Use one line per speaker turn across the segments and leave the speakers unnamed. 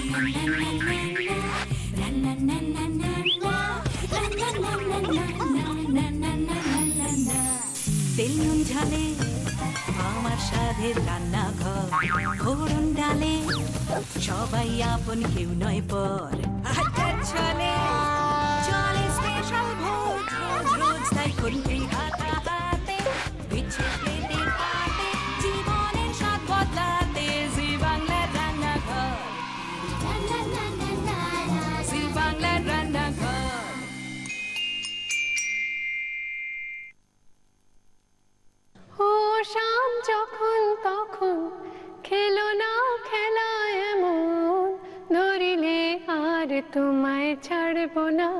তেল নুন ঝালে আমার স্বাদের রান্নাঘর, ফোড়ন ডালে সবাই আপন, কেউ নয় পর। চলে চলে স্পেশাল ভোজ, রোজ রোজ তাই খুন্তি হাতে বিচ্ছে প্লেটের পাতে, জীবনের স্বাদ বদলাতে জি বাংলার রান্নাঘর, জি বাংলার রান্নাঘর।
শাম যখন তখন খেলো না খেলা এমন, ধরিলে আর তোমায় ছাড়বো না,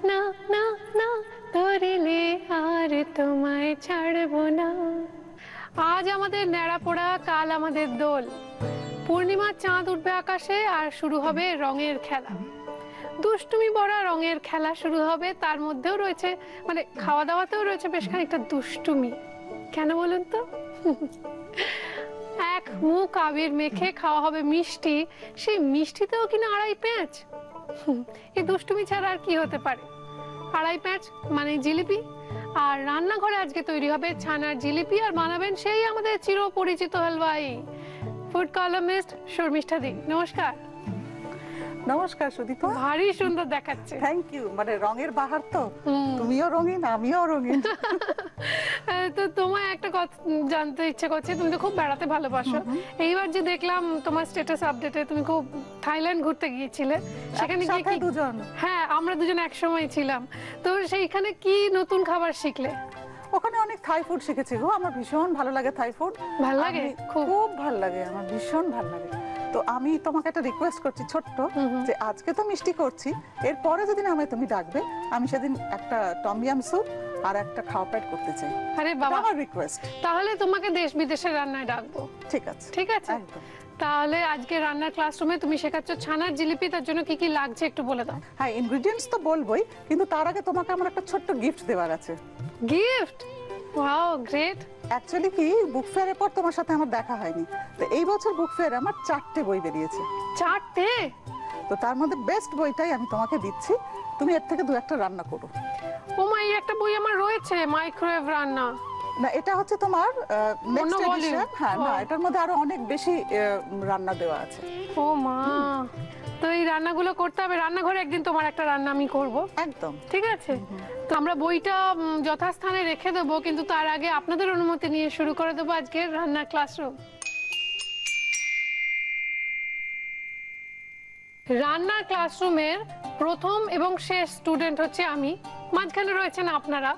না না না, ধরিলে আর তোমায় ছাড়বো না। আজ আমাদের ন্যাড়া পোড়া, কাল আমাদের দোল। পূর্ণিমার চাঁদ উঠবে আকাশে আর শুরু হবে রঙের খেলা। দুষ্টুমি ভরা রঙের খেলা শুরু হবে, তার মধ্যেও রয়েছে মানে খাওয়া দাওয়াতেও রয়েছে বেশ খানিকটা দুষ্টুমি। কেন বলুন তো? এক মুখ আবির মেখে খাওয়া হবে মিষ্টি, সেই মিষ্টিতেও কিনা আড়াই পেঁয়াজ। এই দুষ্টুমি ছাড়া আর কি হতে পারে? আড়াই পেঁয়াজ মানে জিলিপি। আর রান্নাঘরে আজকে তৈরি হবে ছানার জিলিপি, আর বানাবেন সেই আমাদের চিরপরিচিত হালুয়াই, ফুড কলামিস্ট শর্মিষ্ঠা দি। নমস্কার।
নমস্কার সুদীপা,
ভারী সুন্দর দেখাচ্ছে।
Thank you. মানে রঙের বাহার তো, তুমিও রঙিন আমিও রঙিন।
তো তোমায় একটা কথা জানতে ইচ্ছে করছে, তুমি তো খুব বেড়াতে ভালোবাসো। এইবার যে দেখলাম তোমার স্ট্যাটাস আপডেটে তুমি খুব থাইল্যান্ড ঘুরতে গিয়েছিলে, সেখানে গিয়ে কি
দুজন? হ্যাঁ,
আমরা দুজন একসময় ছিলাম। তো সেইখানে কি নতুন খাবার শিখলে?
ওখানে অনেক থাই ফুড শিখেছি গো, আমার ভীষণ ভালো লাগে থাই ফুড।
ভালো লাগে?
খুব ভালো লাগে, আমার ভীষণ ভালো লাগে। তো আমি তোমাকে একটা রিকোয়েস্ট করছি ছোট্ট, যে আজকে তো মিষ্টি করছি, এরপরে যেদিন আমায় তুমি ডাকবে আমি সেদিন একটা টমিয়াম স্যুপ আর একটা খাওয়া প্যাট করতে চাই।
আরে বাবা,
আমার রিকোয়েস্ট।
তাহলে তোমাকে দেশ বিদেশের রান্নায় ডাকবো।
ঠিক আছে,
ঠিক আছে। তাহলে আজকে রান্নার ক্লাসরুমে তুমি শেখাচ্ছ ছানার জিলিপি, তার জন্য কি কি লাগছে একটু বলে দাও।
হ্যাঁ, ইনগ্রেডিয়েন্টস তো বলবোই, কিন্তু তার আগে তোমাকে আমার একটা ছোট্ট গিফট দেওয়ার আছে।
গিফট? Wow, great.
অ্যাকচুয়ালি কি, বুক ফেয়ারের পর তোমার সাথে আমার দেখা হয়নি, তো এই বছর বুক ফেয়ারে আমার 4টে বই বেরিয়েছে।
4টে?
তো তার মধ্যে বেস্ট বইটাই আমি তোমাকে দিচ্ছি, তুমি এর থেকে 2-1টা রান্না করো।
ও মা, এই একটা বই আমার রয়েছে, মাইক্রোওয়েভ রান্না।
না, এটা হচ্ছে তোমার নেক্সট এডিশন। হ্যাঁ, না, এটার মধ্যে আরো অনেক বেশি রান্না দেওয়া আছে।
ও মা, তো এই রান্নাগুলো করতে হবে। রান্নাঘরে একদিন তোমার একটা রান্না আমি করব।
একদম
ঠিক আছে। তো আমরা বইটা যথাস্থানে রেখে দেবো, কিন্তু তার আগে আপনাদের অনুমতি নিয়ে শুরু করে দেবো আজকের রান্নার ক্লাসরুম। রান্নার ক্লাসরুমের প্রথম এবং শেষ স্টুডেন্ট হচ্ছে আমি, মাঝখানে রয়েছেন আপনারা।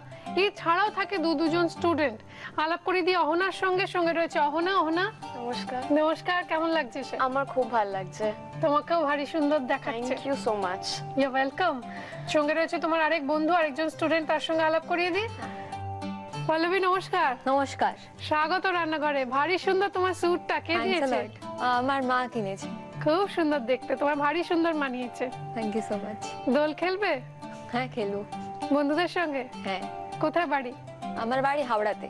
এছাড়াও থাকে দুজন স্টুডেন্ট। আলাপ করে দিয়ে অহনার সঙ্গে সঙ্গে রয়েছে অহনা। অহনা,
নমস্কার।
নমস্কার। কেমন লাগছে?
আমার খুব ভালো লাগছে।
তোমাকেও ভারী সুন্দর দেখাচ্ছে।
Thank you so much.
You welcome. সঙ্গে রয়েছে তোমার আরেক বন্ধু, আরেকজন স্টুডেন্ট, তার সঙ্গে আলাপ করিয়ে দিই। পল্লবী, নমস্কার।
নমস্কার,
স্বাগত রান্নাঘরে। ভারী সুন্দর তোমার স্যুটটা, কে দিয়েছে?
আমার মা কিনেছে।
খুব সুন্দর দেখতে, তোমার ভারী সুন্দর মানিয়েছে।
Thank you so much.
Dol খেলবে?
হ্যাঁ, খেলবো।
বন্ধুদের সঙ্গে?
হ্যাঁ।
কোথায় বাড়ি?
আমার বাড়ি হাওড়াতে।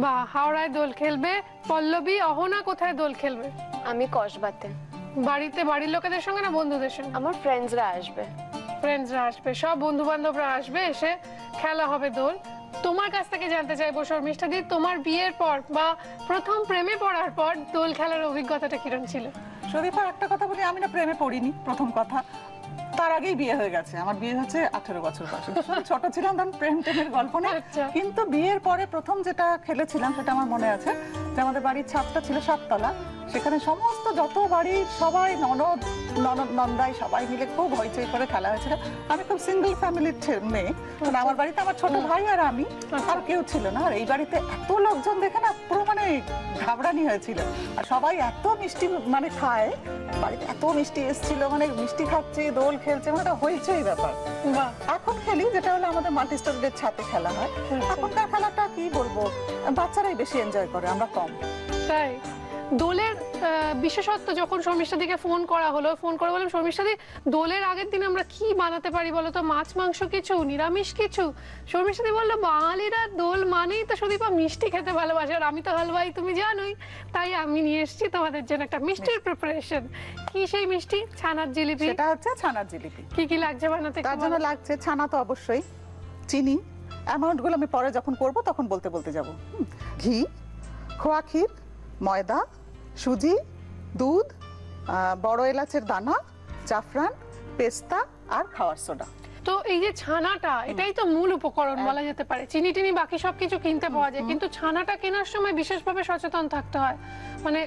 বাহ, হাওড়ায় দোল খেলবে। পল্লবী, অহনা কোথায় দোল খেলবে?
আমি কসবাতে।
বাড়িতে বাড়ির লোকেদের সঙ্গে না বন্ধুদের সঙ্গে?
আমার ফ্রেন্ডসরা আসবে।
ফ্রেন্ডসরা আসবে, সব বন্ধু বান্ধবরা আসবে, এসে খেলা হবে দোল। তোমার কাছ থেকে জানতে চাইবো শর্মিষ্ঠা দি, তোমার বিয়ের পর বা প্রথম প্রেমে পড়ার পর দোল খেলার অভিজ্ঞতাটা কিরকম ছিল?
শরীফা, একটা কথা বলি, আমি না প্রেমে পড়িনি প্রথম কথা, তার আগেই বিয়ে হয়ে গেছে। আমার বিয়ে হচ্ছে 18 বছর বয়সে। ছোট ছিলাম তখন, প্রেম টেমের গল্প নেই। কিন্তু বিয়ের পরে প্রথম যেটা খেলেছিলাম সেটা আমার মনে আছে, যে আমাদের বাড়ির ছাদটা ছিল 7তলা, সেখানে সমস্ত যত বাড়ির সবাই, ননদ নন্দাই সবাই মিলে খুব হইচই করে খেলা হয়েছিল। আমি খুব সিঙ্গেল ফ্যামিলির মেয়ে, মানে আমার বাড়িতে আমার ছোট ভাই আর আমি, আর কেউ ছিল না। আর এই বাড়িতে এত লোকজন দেখে না পুরো মানে ঘাবড়ানি হয়েছিল। আর সবাই এত মিষ্টি মানে খায়, বাড়িতে এত মিষ্টি এসেছিল, মানে মিষ্টি খাচ্ছে, দোল খেলছে, মানে হইচই ব্যাপার। এখন খেলি যেটা হলো আমাদের মাল্টি স্টোরেজের ছাদে খেলা হয়। এখনকার খেলাটা কি বলবো, বাচ্চারাই বেশি এনজয় করে, আমরা কম।
তাই দোলের বিশেষত্ব যখন শর্মিষ্ঠা দিকে ফোন করা হলো, ফোন করে বললাম শর্মিষ্ঠা দি দোলের আগের দিন আমরা কি বানাতে পারি বলো তো, মাছ মাংস কিছু, নিরামিষ কিছু? শর্মিষ্ঠা দি বললো বাঙালিরা দোল মানেই তো সুদীপা মিষ্টি খেতে ভালোবাসে, আর আমি তো হালুয়াই তুমি জানোই, তাই আমি নিয়ে এসেছি তোমাদের জন্য একটা মিষ্টির প্রিপারেশন। কি সেই মিষ্টি? ছানার জিলিপি।
সেটা হচ্ছে ছানার জিলিপি।
কি কি লাগছে বানাতে?
তার জন্য লাগছে ছানা তো অবশ্যই, চিনি, অ্যামাউন্ট গুলো আমি পরে যখন করব তখন বলতে বলতে যাব, ঘি, খোয়া ক্ষীর, ময়দা, সুজি, দুধ, বড় এলাচের দানা, জাফরান, পেস্তা আর খাওয়ার সোডা।
তো এই যে ছানাটা, এটাই তো মূল উপকরণ বলা যেতে পারে। চিনি টিনি বাকি সবকিছু কিনতে পাওয়া যায়, কিন্তু ছানাটা কেনার সময় বিশেষভাবে সচেতন থাকতে হয়। মানে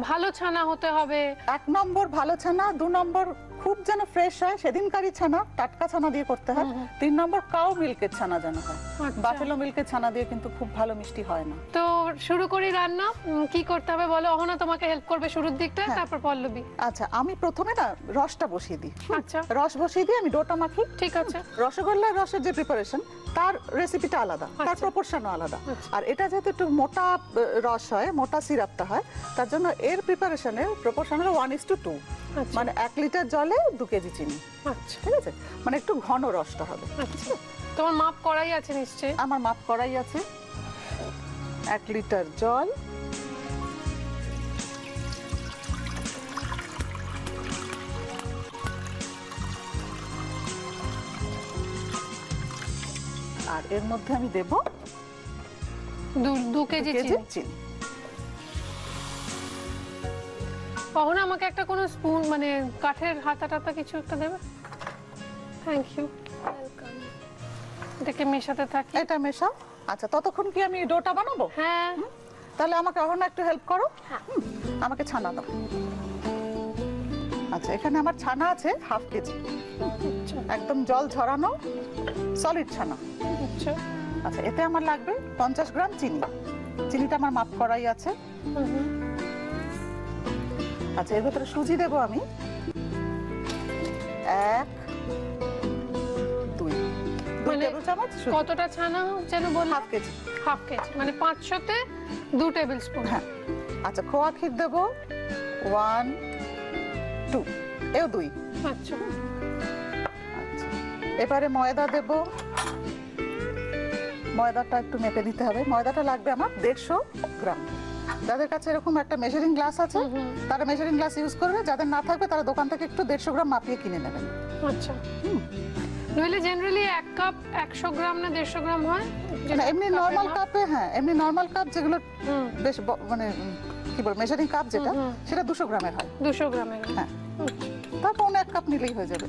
ভালো ছানা হতে হবে।
1 নম্বর ভালো ছানা, 2 নম্বর খুব যেন ফ্রেশ হয় সেদিনকারই ছানা, টাটকা ছানা দিয়ে করতে হয়, 3 নম্বর কাউ মিল্কের ছানা যেন হয়। বাফেলো মিল্কের ছানা দিয়ে কিন্তু খুব ভালো মিষ্টি হয় না।
তো শুরু করি রান্না। কি করতে হবে বলো? অহনা তোমাকে হেল্প করবে শুরুর দিকটা, তারপর পল্লবী।
আচ্ছা, আমি প্রথমে না রসটা বসিয়ে দিই।
আচ্ছা,
রস বসিয়ে দিয়ে আমি ডোটা মাখি।
ঠিক আছে।
রসগোল্লার রসের যে প্রিপারেশন, তার রেসিপিটা আলাদা, তার প্রপোর্শনও আলাদা। আর এটা যেহেতু একটু মোটা রস হয়, মোটা সিরাপটা হয়, তার জন্য এর প্রিপারেশনের প্রপোর্শন হলো 1:2, মানে 1 লিটার জলে 2 কেজি চিনি।
আচ্ছা,
ঠিক আছে, মানে একটু ঘন রসটা হবে।
আচ্ছা, তোমার মাপ করাই আছে নিশ্চয়ই?
আমার মাপ করাই আছে। 1 লিটার জল, আর এর মধ্যে আমি দেব
2 কেজি
চিনি।
অহনা আমাকে একটা কোনো স্পুন, মানে কাঠের হাতা টাতা কিছু একটা দেবে? Thank you. এটাকে মেশাতে থাকি।
এটা মেশাও। আচ্ছা, ততক্ষণ কি আমি ডোটা বানাবো?
হ্যাঁ,
তাহলে আমাকে অহনা একটু হেল্প করো। আমাকে ছানা দাও। আচ্ছা, এখানে আমার ছানা আছে 1/2 কেজি, একদম জল ঝরানো সলিড ছানা।
আচ্ছা,
আচ্ছা, এতে আমার লাগবে 50 গ্রাম চিনি। চিনিটা আমার মাপ করাই আছে। আচ্ছা, এর ভেতরে সুজি দেবো আমি 1, 2
মানে
টেবিল চামচ।
কতটা ছানা যেন বললাম?
1/2 কেজি।
1/2 কেজি, মানে 500-তে 2 টেবিল স্পুন।
হ্যাঁ। আচ্ছা, খোয়া ক্ষীর দেবো 1, 2, এও 2।
আচ্ছা,
আচ্ছা, এবারে ময়দা দেবো। ময়দাটা একটু মেপে নিতে হবে। ময়দাটা লাগবে আমার 150 গ্রাম। যাদের কাছে এরকম একটা মেজারিং গ্লাস আছে তারা মেজারিং গ্লাস ইউজ করবে, যাদের না থাকবে তারা দোকান থেকে একটু 150 গ্রাম মাপিয়ে কিনে নেবেন।
আচ্ছা। নইলে জেনারেলি 1 কাপ 100 গ্রাম না 150 গ্রাম হয়?
না, এমনি নরমাল কাপে, হ্যাঁ এমনি নরমাল কাপ যেগুলো বেশ মানে কি বল মেজারিং কাপ যেটা, সেটা 200 গ্রামের হয়।
200 গ্রামের?
হ্যাঁ, তারপর 1 কাপ নিলেই হয়ে যাবে।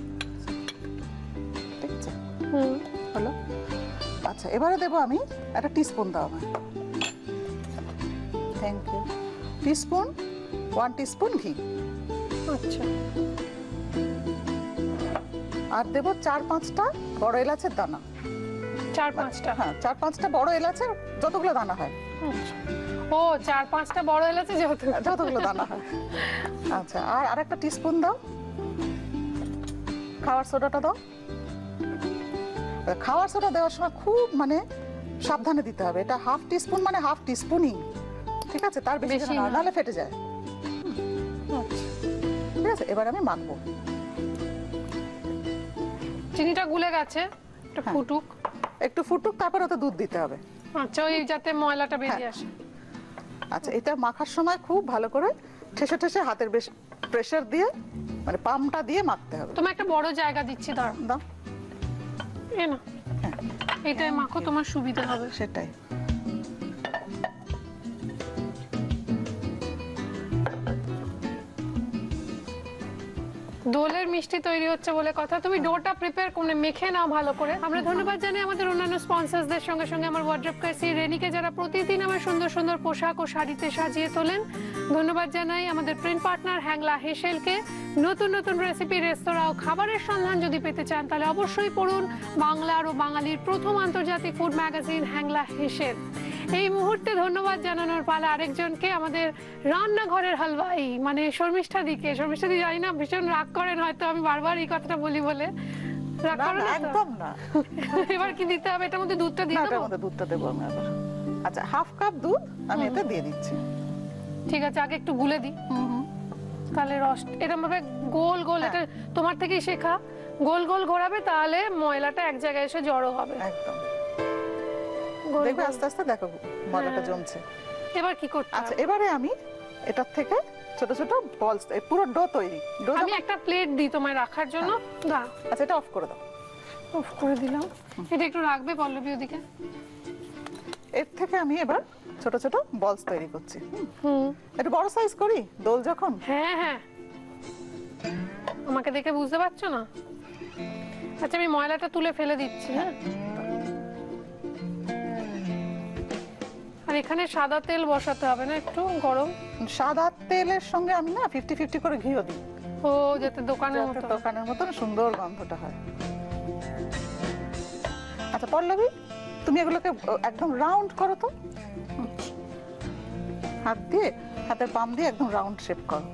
ঠিক আছে, হলো। আচ্ছা, এবারে দেবো আমি একটা টিস্পুন, দাও আমার। Thank you. টিস্পুন, 1 টিস্পুন ঘি।
আচ্ছা,
আর দেবো 4-5টা বড় এলাচের দানা।
4-5টা?
হ্যাঁ, 4-5টা বড় এলাচের যতগুলো দানা হয়।
ও, 4-5টা বড় এলাচে
যতগুলো দানা হয়। আচ্ছা, আর আরেকটা টিস্পুন দাও খাওয়ার সোডাটা দাও। খাওয়ার সোডা দেওয়ার সময় খুব মানে সাবধানে দিতে হবে। এটা 1/2 টিস্পুন, মানে 1/2 টিস্পুনই, ঠিক আছে? তার বেশি না, নাহলে ফেটে যায়। ঠিক আছে, এবার আমি মাখবো।
চিনিটা গুলে গেছে, একটু ফুটুক।
একটু ফুটুক, তারপর ওতে দুধ দিতে হবে।
আচ্ছা, ওই যাতে ময়লাটা বেরিয়ে আসে।
আচ্ছা, এটা মাখার সময় খুব ভালো করে ঠেসে ঠেসে হাতের বেশ প্রেসার দিয়ে, মানে পামটা দিয়ে মাখতে হবে।
তোমার একটা বড় জায়গা দিচ্ছি, দাঁড়াও।
দাও।
এ না, এটাই মাখো, তোমার সুবিধা হবে।
সেটাই।
দোলের মিষ্টি তৈরি হচ্ছে বলে কথা। তুমি ডোটা প্রিপেয়ার করে মেখে নাও ভালো করে। আমরা ধন্যবাদ জানাই আমাদের অন্যান্য স্পন্সরসদের, সঙ্গে সঙ্গে আমার ওয়ার্ড্রপ কার্সি রেনিকে, যারা প্রতিদিন আমার সুন্দর সুন্দর পোশাক ও শাড়িতে সাজিয়ে তোলেন। ধন্যবাদ জানাই আমাদের প্রিন্ট পার্টনার হ্যাংলা হেসেলকে। নতুন নতুন রেসিপি, রেস্তোরাঁ ও খাবারের সন্ধান যদি পেতে চান তাহলে অবশ্যই পড়ুন বাংলার ও বাঙালির প্রথম আন্তর্জাতিক ফুড ম্যাগাজিন হ্যাংলা হেসেল। এই মুহূর্তে ধন্যবাদ জানানোর পালা আরেকজনকে, আমাদের রান্নাঘরের হালুয়াই মানে শর্মিষ্ঠা দিকে। শর্মিষ্ঠা দি, জানি না ভীষণ রাগ করেন হয়তো আমি বারবার এই কথাটা বলি বলে। রাগ করেন না?
একদম না।
এবার কি দিতে হবে? এটার মধ্যে দুধটা দিয়ে দেবো?
এটার মধ্যে দুধটা দেবো আমি আবার। আচ্ছা, 1/2 কাপ দুধ আমি এতে দিয়ে দিচ্ছি।
ঠিক আছে, আগে একটু গুলে দিই। তাহলে রস এরকম ভাবে গোল গোল, এটা তোমার থেকেই শেখা, গোল গোল ঘোরাবে, তাহলে ময়লাটা এক জায়গায় এসে জড়ো হবে
একদম।
গোল
দেখবে
গোল।
আস্তে আস্তে দেখো ময়লাটা জমছে।
এবার কি করতে
আচ্ছা
হবে?
এবারে আমি এটার থেকে ছোট ছোট বলস, পুরো ডো তৈরি, ডো
আমি একটা প্লেট দিই তোমায় রাখার জন্য, দাও।
আচ্ছা এটা অফ করে দাও।
অফ করে দিলাম। এটা একটু রাখবে পল্লবী ওদিকে।
এর থেকে আমি এবার ছোট ছোট বলস তৈরি করছি।
হুম,
একটু বড় সাইজ করি দোল যখন।
হ্যাঁ হ্যাঁ, আমাকে দেখে বুঝতে পারছো না? আচ্ছা আমি ময়লাটা তুলে ফেলে দিচ্ছি। হ্যাঁ, আর এখানে সাদা তেল বসাতে হবে না একটু গরম?
সাদা তেলের সঙ্গে আমি না 50-50 করে ঘিও দিই,
ও যাতে দোকানের
যাতে
মতো।
দোকানের মতন সুন্দর গন্ধটা হয়। আচ্ছা পল্লবী, তুমি এগুলোকে একদম রাউন্ড করো তো, হাত দিয়ে, হাতের পাম দিয়ে একদম রাউন্ড শেপ করো।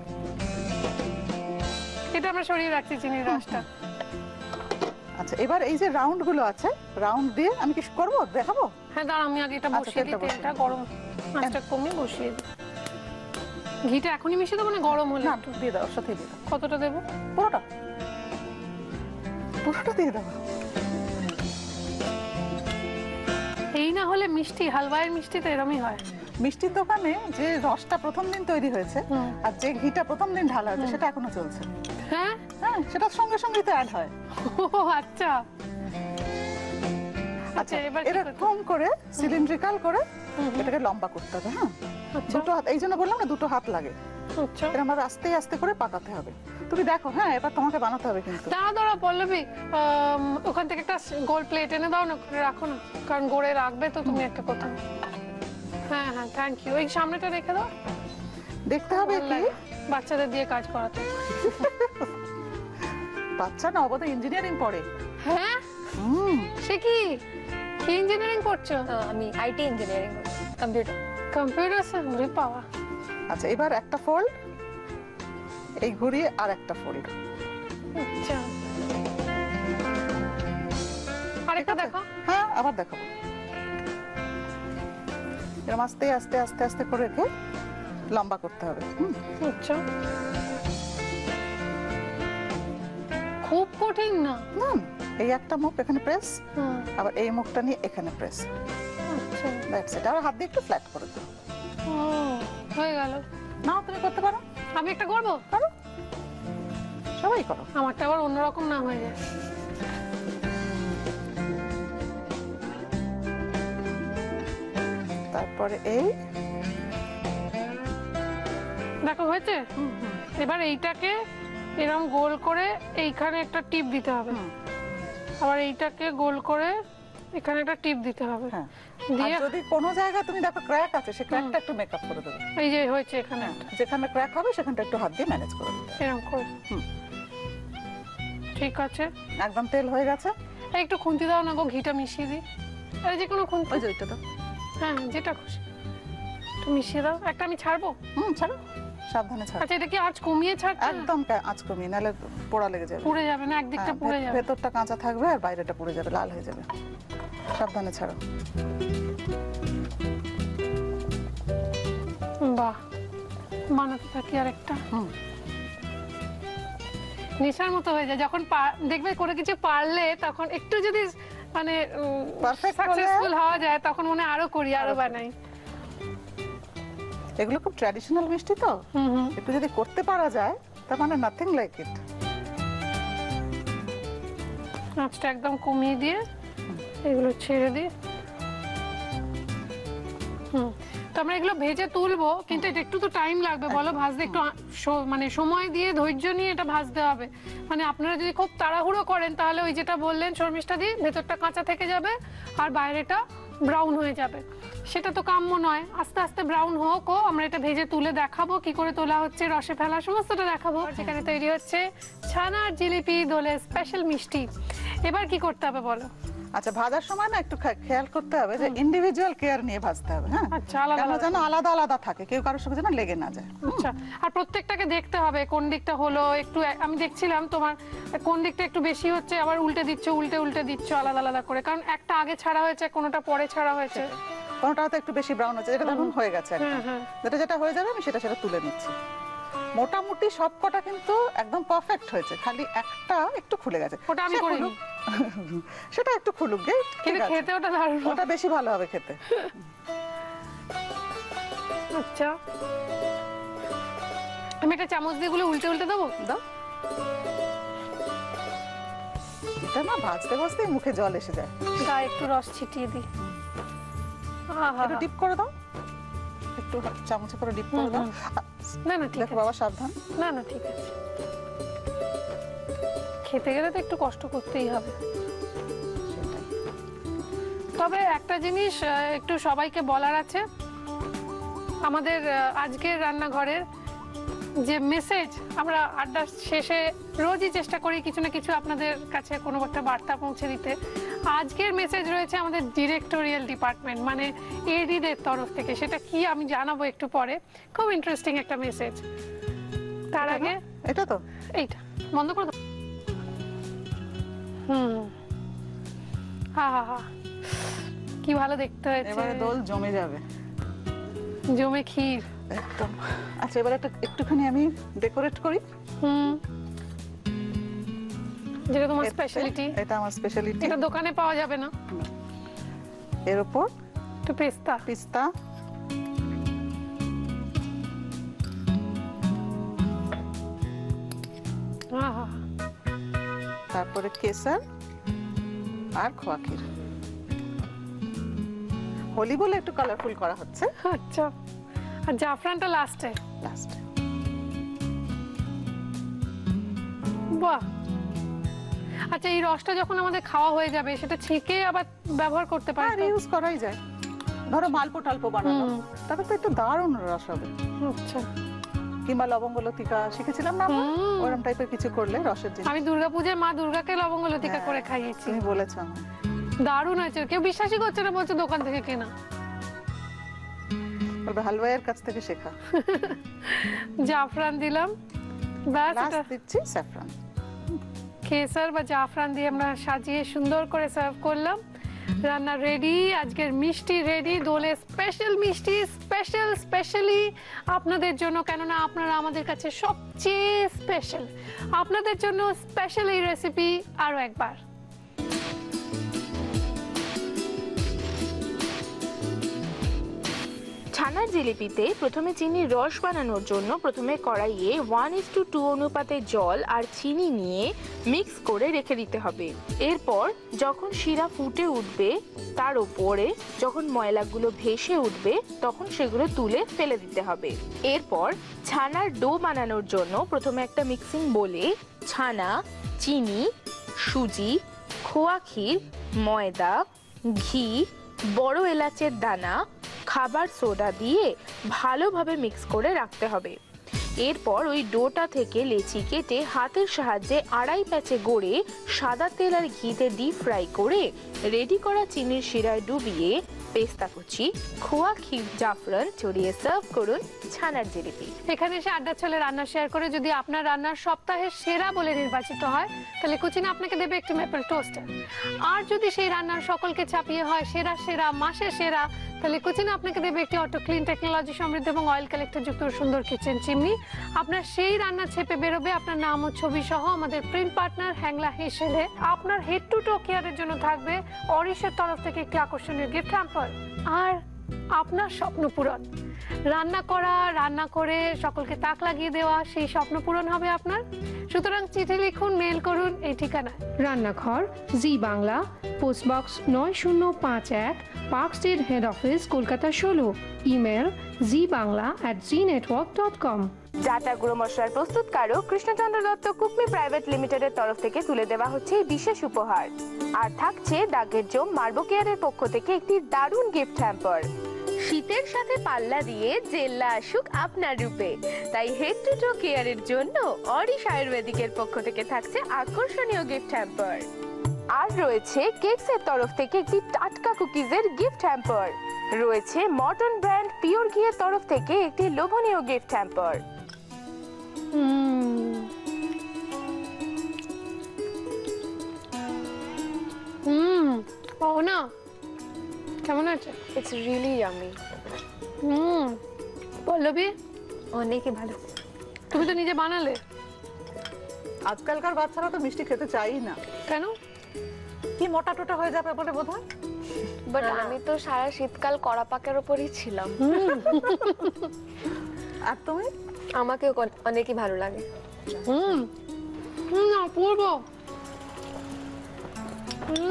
এটা আমরা সরিয়ে রাখছি চিনির রসটা।
আচ্ছা এবার এই যে রাউন্ড গুলো আছে, রাউন্ড দিয়ে আমি কি করব দেখাবো?
হ্যাঁ দাঁড়া, আমি আগে এটা
আচ্ছা,
বসিয়ে দিই,
তেলটা বসিয়ে
তেলটা গরম, আঁচটা কমিয়ে বসিয়ে দিই। ঘিটা এখনই মিশিয়ে দেবো না গরম হলে?
না দিয়ে দাও, ওর সাথে দিয়ে দাও,
কতটা দেবো?
পুরোটা পুরোটা দিয়ে দাও।
এই না হলে মিষ্টি, হালুয়ার মিষ্টি তো এরমই হয়।
মিষ্টির দোকানে যে রসটা প্রথম দিন তৈরি হয়েছে আর যে ঘিটা প্রথম দিন ঢালা হয়েছে সেটা এখনো চলছে।
হ্যাঁ
হ্যাঁ সেটার সঙ্গে সঙ্গেই তো অ্যাড হয়।
ও আচ্ছা আচ্ছা, এবার কি করতে হবে?
এরকম করে সিলিন্ড্রিক্যাল করে এটাকে লম্বা করতে হবে। হ্যাঁ
আচ্ছা
দুটো হাত, এই জন্য বললাম না দুটো হাত লাগে,
আচ্ছা।
এরকম ভাবে আস্তে আস্তে করে পাকাতে হবে। তুমি দেখো, হ্যাঁ এবার তোমাকে বানাতে হবে কিন্তু।
দাঁড়া দাঁড়া পল্লবী, ওখান থেকে একটা গোল প্লেট এনে দাও না, রাখো না, কারণ গড়ে রাখবে তো তুমি একটা কোথাও। হ্যাঁ হ্যাঁ থ্যাংক ইউ, এই সামনেটা রেখে দাও।
দেখতে হবে
ভালো
কি
লাগে বাচ্চাদের দিয়ে কাজ করাতে।
বাচ্চা না অবধি ইঞ্জিনিয়ারিং পড়ে।
হ্যাঁ সে কি, কি ইঞ্জিনিয়ারিং করছো?
আমি IT engineering computer.
Computer science পাওয়া।
আচ্ছা এবার একটা ফোল্ড, এই ঘুরিয়ে আর একটা ফোল্ড।
আচ্ছা আরেকটা দেখো।
হ্যাঁ আবার দেখাবো। এরকম আস্তে আস্তে আস্তে আস্তে করে রেখে লম্বা করতে হবে।
আচ্ছা খুব কঠিন না।
এই একটা মুখ এখানে প্রেস,
হুম,
আবার এই মুখটা নিয়ে এখানে প্রেস,
আচ্ছা
দ্যাটস ইট। আর হাত দিয়ে একটু ফ্ল্যাট করে দাও।
ও হয়ে গেল।
না তুমি করতে পারো,
আমি একটা করবো?
করো, সবাই করো।
আমারটা আবার অন্যরকম না হয়ে যায়।
তারপরে এই
দেখো হয়েছে। এবার এইটাকে এরকম গোল করে এইখানে একটা টিপ দিতে হবে, আবার এইটাকে গোল করে এখানে একটা টিপ দিতে হবে।
হ্যাঁ,
দিয়ে
আর যদি কোনো জায়গায় তুমি দেখো ক্র্যাক আছে, সেই ক্র্যাকটা একটু মেকআপ করে দেবে।
এই যে হয়েছে এখানে একটা,
যেখানে ক্র্যাক হবে সেখানটা একটু হাত দিয়ে ম্যানেজ করে দেবে।
এরকম করে।
হুম।
ঠিক আছে,
একদম তেল হয়ে গেছে।
এই একটু খুন্তি দাও না গো, ঘিটা মিশিয়ে দিই। আরে যে কোনো খুন্তি,
ওই যে ওইটা দাও।
হ্যাঁ যেটা খুশি একটু মিশিয়ে দাও। একটা আমি ছাড়বো।
ছাড়ো, সাবধানে ছাড়ো।
আচ্ছা এটা কি আঁচ কমিয়ে ছাড়তে?
একদম আঁচ কমিয়ে, নাহলে পোড়া লেগে যাবে।
পুড়ে যাবে না, একদিকটা
হ্যাঁ,
পুড়ে যাবে।
ভেতরটা কাঁচা থাকবে আর বাইরেটা পুড়ে যাবে, লাল হয়ে যাবে। সাবধানে ছাড়ো।
বাহ, বানাতে থাকি আর একটা। নেশার মতো হয়ে যায় যখন দেখবে করে কিছু পারলে, তখন একটু যদি মানে
Perfect হলে-
সাকসেসফুল হওয়া যায় তখন মনে হয় আরো করি, আরো বানাই।
এগুলো খুব ট্র্যাডিশনাল মিষ্টি তো, একটু যদি করতে পারা যায় তার মানে নাথিং লাইক ইট।
আঁচটা একদম কমিয়ে দিয়ে এগুলো ছেড়ে দিই। তো আমরা এগুলো ভেজে তুলবো, কিন্তু এটা একটু তো টাইম লাগবে বলো ভাজতে, একটু মানে সময় দিয়ে ধৈর্য নিয়ে এটা ভাজতে হবে। মানে আপনারা যদি খুব তাড়াহুড়ো করেন তাহলে ওই যেটা বললেন শর্মিষ্ঠা দি, ভেতরটা কাঁচা থেকে যাবে আর বাইরেটা ব্রাউন হয়ে যাবে, সেটা তো কাম্য নয়। আস্তে আস্তে ব্রাউন হোক, ও আমরা এটা ভেজে তুলে দেখাবো, কি করে তোলা হচ্ছে, রসে ফেলা সমস্তটা দেখাবো। সেখানে তৈরি হচ্ছে ছানার জিলিপি দোলের স্পেশাল মিষ্টি। এবার কি করতে হবে বলো?
আচ্ছা ভাজার সময় না একটু খেয়াল করতে হবে যে ইন্ডিভিজুয়াল কেয়ার নিয়ে ভাজতে হবে। হ্যাঁ
আচ্ছা, আলাদা
কেন যেন আলাদা আলাদা থাকে, কেউ কারোর সঙ্গে যেন লেগে না যায়।
আচ্ছা, আর প্রত্যেকটাকে দেখতে হবে কোন দিকটা হলো। একটু আমি দেখছিলাম তোমার কোন দিকটা একটু বেশি হচ্ছে, আবার উল্টে দিচ্ছ, উল্টে উল্টে দিচ্ছ আলাদা আলাদা করে, কারণ একটা আগে ছাড়া হয়েছে, কোনোটা পরে ছাড়া হয়েছে।
কোনটা হয়তো একটু বেশি ব্রাউন হচ্ছে, যেটা দেখুন হয়ে গেছে একদম।
হ্যাঁ।
যেটা যেটা হয়ে যাবে আমি সেটা সেটা তুলে নিচ্ছি। মোটামুটি সবকটা কিন্তু একদম পারফেক্ট হয়েছে, খালি একটা একটু খুলে গেছে।
ওটা আমি
সে
করিনি।
খুলুক। সেটা একটু খুলুক গে,
কিন্তু খেতে ওটা দারুণ।
ওটা বেশি ভালো হবে খেতে।
আচ্ছা, আমি একটা চামচ দিয়ে গুলো উল্টে উল্টে দেবো।
দাও, এটা না ভাজতে ভাজতে মুখে জল এসে যায়।
গায়ে একটু রস ছিটিয়ে দিই।
একটু ডিপ করে দাও, একটু চামচে করে ডিপ করে দাও।
না না ঠিক
দেখো
আছে
বাবা সাবধান।
না না ঠিক আছে, খেতে গেলে তো একটু কষ্ট করতেই হবে।
সেটাই।
তবে একটা জিনিস একটু সবাইকে বলার আছে, আমাদের আজকের রান্নাঘরের যে মেসেজ, আমরা আড্ডার শেষে রোজই চেষ্টা করি কিছু না কিছু আপনাদের কাছে কোনো একটা বার্তা পৌঁছে দিতে। আজকের মেসেজ রয়েছে আমাদের ডিরেক্টোরিয়াল ডিপার্টমেন্ট মানে এডিদের তরফ থেকে, সেটা কি আমি জানাবো একটু পরে। খুব ইন্টারেস্টিং একটা মেসেজ। তার আগে
এটা তো
এইটা বন্ধ করে দাও। হা হা হা, কি ভালো দেখতে হয়েছে।
এবারে দোল জমে যাবে
জমে ক্ষীর
একদম। আচ্ছা এবারে একটুখানি আমি ডেকোরেট করি।
যেটা তোমার স্পেশালিটি।
এটা আমার স্পেশালিটি,
এটা দোকানে পাওয়া যাবে না।
এর উপর
একটু পেস্তা
পিস্তা, তারপরে কেসর আর খোয়া ক্ষীর। হোলি বলে একটু কালারফুল করা হচ্ছে।
আচ্ছা, আর জাফরানটা লাস্টে।
লাস্টে
বাহ, আচ্ছা এই রসটা যখন আমাদের খাওয়া হয়ে যাবে সেটা ছেঁকে আবার ব্যবহার করতে পারি
আর
তো?
ইউজ করাই যায়। ধরো মালপো টালপো বানানো, তবে তো একটু দারুণ রস হবে।
আচ্ছা,
কিংবা লবঙ্গ লতিকা শিখেছিলাম না আমরা, ওরকম টাইপের কিছু করলে রসের জিনিস।
আমি দুর্গাপূজায় মা দুর্গাকে লবঙ্গ লতিকা করে খাইয়েছি।
তুমি বলেছো আমায়।
দারুণ হয়েছে, কেউ বিশ্বাসই করছে না, বলছে দোকান থেকে কেনা।
বলবে হালওয়াইয়ের কাছ থেকে শেখা।
জাফরান দিলাম, ব্যাস এটা
লাস্ট দিচ্ছি স্যাফরন।
কেসর বা জাফরান দিয়ে আমরা সাজিয়ে সুন্দর করে সার্ভ করলাম। রান্না রেডি, আজকের মিষ্টি রেডি, দোলে স্পেশাল মিষ্টি, স্পেশালি আপনাদের জন্য, কেননা আপনারা আমাদের কাছে সবচেয়ে স্পেশাল। আপনাদের জন্য স্পেশাল এই রেসিপি আরো একবার।
ছানার জিলিপিতে প্রথমে চিনির রস বানানোর জন্য প্রথমে কড়াইয়ে 1:2 অনুপাতে জল আর চিনি নিয়ে মিক্স করে রেখে দিতে হবে। এরপর যখন শিরা ফুটে উঠবে তার উপরে যখন ময়লাগুলো ভেসে উঠবে তখন সেগুলো তুলে ফেলে দিতে হবে। এরপর ছানার ডো বানানোর জন্য প্রথমে একটা মিক্সিং বোলে ছানা, চিনি, সুজি, খোয়া ক্ষীর, ময়দা, ঘি, বড় এলাচের দানা, খাবার সোডা দিয়ে ভালোভাবে মিক্স করে রাখতে হবে। এরপর ওই ডোটা থেকে লেচি কেটে হাতের সাহায্যে আড়াই প্যাচে গড়ে সাদা তেল আর ঘিতে ডিপ ফ্রাই করে রেডি করা চিনির শিরায় ডুবিয়ে পেস্তা কুচি, খোয়া ক্ষীর, জাফরান ছড়িয়ে সার্ভ করুন ছানার জিলিপি।
এখানে এসে আড্ডা চলে রান্না শেয়ার করে যদি আপনার রান্নার সপ্তাহের সেরা বলে নির্বাচিত হয় তাহলে কুচিনা আপনাকে দেবে একটি মেপল টোস্টার। আর যদি সেই রান্নার সকলকে ছাপিয়ে হয় সেরা মাসের সেরা, তাহলে কুচিনা আপনাকে দেবে একটি অটো ক্লিন টেকনোলজি সমৃদ্ধ এবং অয়েল কালেক্টর যুক্ত সুন্দর কিচেন চিমনি। আপনার সেই রান্না ছেপে বেরোবে আপনার নাম ও ছবি সহ। আমাদের প্রিন্ট পার্টনার হ্যাংলা হেসেলে আপনার হেড টু টো কেয়ারের জন্য থাকবে অরিশের তরফ থেকে একটি আকর্ষণীয় গিফট হ্যাম্পার। আর আপনার স্বপ্ন পূরণ, রান্না করে সকলকে তাক লাগিয়ে দেওয়া, সেই স্বপ্ন পূরণ হবে আপনার। সুতরাং চিঠি লিখুন, মেল করুন এই ঠিকানায়।
রান্নাঘর, Zee Bangla, post box 9051, park street, head office, Kolkata 16। Email zbangla@znetwork.com।
জাটা গুঁড়ো মশলার প্রস্তুতকারক কৃষ্ণচন্দ্র দত্ত কুকমি প্রাইভেট লিমিটেডের তরফ থেকে তুলে দেওয়া হচ্ছে বিশেষ উপহার। আর থাকছে দাগের জম মার্বো কেয়ারের পক্ষ থেকে একটি দারুণ গিফট হ্যাম্পার। শীতের সাথে পাল্লা দিয়ে জেল্লা আসুক আপনার রূপে, তাই হেড টু টো কেয়ারের জন্য অরিশ আয়ুর্বেদিকের পক্ষ থেকে থাকছে আকর্ষণীয় গিফট হ্যাম্পার। আর রয়েছে কেকসের তরফ থেকে একটি টাটকা কুকিজের গিফট হ্যাম্পার। রয়েছে মর্টন ব্র্যান্ড পিওর ঘিয়ের তরফ থেকে একটি লোভনীয় গিফট হ্যাম্পার।
না কেমন আছে?
It's really yummy.
পল্লবী
অনেকই ভালো।
তুমি তো নিজে বানালে।
আজকালকার বাচ্চারা তো মিষ্টি খেতে চাই না,
কেন?
কি মোটা টোটা হয়ে যাবে বলে বোধহয়।
বাট আমি তো সারা শীতকাল কড়া পাকের উপরই ছিলাম।
আর তুমি?
আমাকেও অনেকই ভালো লাগে।
অপূর্ব।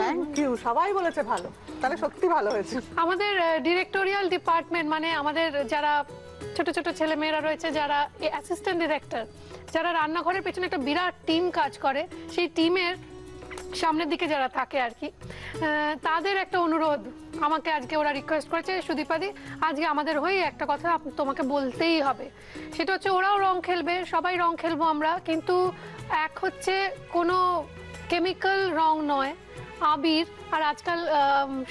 থ্যাংক ইউ, সবাই বলেছে ভালো, তাহলে সত্যি ভালো হয়েছে।
আমাদের ডিরেক্টোরিয়াল ডিপার্টমেন্ট, মানে আমাদের যারা ছোট ছোট ছেলে মেয়েরা রয়েছে, যারা অ্যাসিস্ট্যান্ট ডিরেক্টর, যারা রান্নাঘরের পেছনে একটা বিরাট টিম কাজ করে, সেই টিমের সামনের দিকে যারা থাকে আর কি, তাদের একটা অনুরোধ, আমাকে আজকে ওরা রিকোয়েস্ট করেছে, সুদীপাদি আজকে আমাদের হয়ে একটা কথা তোমাকে বলতেই হবে। সেটা হচ্ছে ওরাও রং খেলবে, সবাই রং খেলবো আমরা, কিন্তু এক হচ্ছে কোনো কেমিক্যাল রং নয়, আবির। আর আজকাল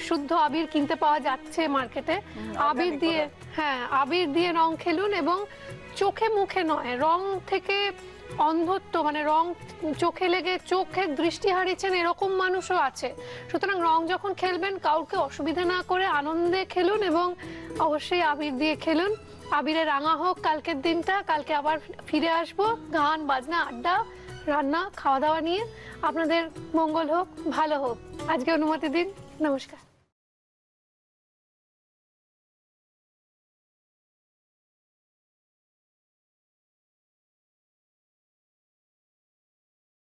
শুদ্ধ আবির কিনতে পাওয়া যাচ্ছে মার্কেটে। আবির দিয়ে, হ্যাঁ আবির দিয়ে রং খেলুন, এবং চোখে মুখে নয়, রং থেকে অন্ধত্ব, মানে রং চোখে লেগে চোখের দৃষ্টি হারিয়েছেন এরকম মানুষও আছে। সুতরাং রং যখন খেলবেন কাউকে অসুবিধা না করে আনন্দে খেলুন, এবং অবশ্যই আবির দিয়ে খেলুন। আবিরে রাঙা হোক কালকের দিনটা, কালকে আবার ফিরে আসবো গান বাজনা আড্ডা রান্না খাওয়া দাওয়া নিয়ে। আপনাদের মঙ্গল হোক, ভালো হোক। আজকে অনুমতি দিন, নমস্কার।